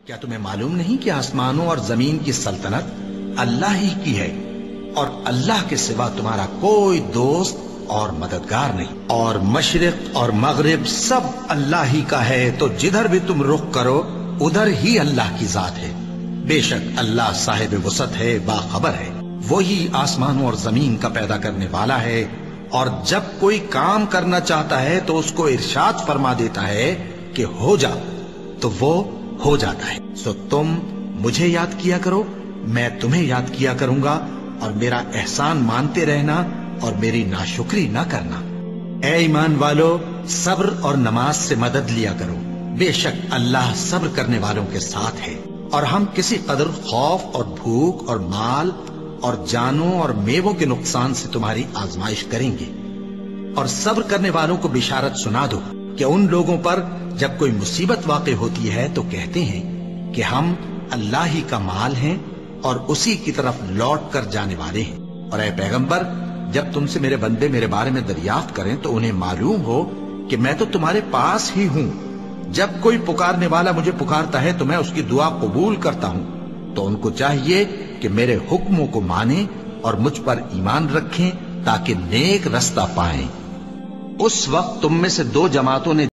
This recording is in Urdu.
کیا تمہیں معلوم نہیں کہ آسمانوں اور زمین کی سلطنت اللہ ہی کی ہے اور اللہ کے سوا تمہارا کوئی دوست اور مددگار نہیں، اور مشرق اور مغرب سب اللہ ہی کا ہے، تو جدھر بھی تم رخ کرو ادھر ہی اللہ کی ذات ہے۔ بے شک اللہ صاحب وسعت ہے، باخبر ہے۔ وہی آسمانوں اور زمین کا پیدا کرنے والا ہے، اور جب کوئی کام کرنا چاہتا ہے تو اس کو ارشاد فرما دیتا ہے کہ ہو جا، تو وہ ہو جاتا ہے۔ سو تم مجھے یاد کیا کرو، میں تمہیں یاد کیا کروں گا، اور میرا احسان مانتے رہنا اور میری ناشکری نہ کرنا۔ اے ایمان والو، صبر اور نماز سے مدد لیا کرو، بے شک اللہ صبر کرنے والوں کے ساتھ ہے۔ اور ہم کسی قدر خوف اور بھوک اور مال اور جانوں اور میووں کے نقصان سے تمہاری آزمائش کریں گے، اور صبر کرنے والوں کو بشارت سنا دو کہ ان لوگوں پر جب کوئی مصیبت واقع ہوتی ہے تو کہتے ہیں کہ ہم اللہ ہی کا مال ہیں اور اسی کی طرف لوٹ کر جانے والے ہیں۔ اور اے پیغمبر، جب تم سے میرے بندے میرے بارے میں دریافت کریں تو انہیں معلوم ہو کہ میں تو تمہارے پاس ہی ہوں۔ جب کوئی پکارنے والا مجھے پکارتا ہے تو میں اس کی دعا قبول کرتا ہوں، تو ان کو چاہیے کہ میرے حکموں کو مانیں اور مجھ پر ایمان رکھیں تاکہ نیک رستہ پائیں۔ اس وقت تم میں سے دو جماعتوں نے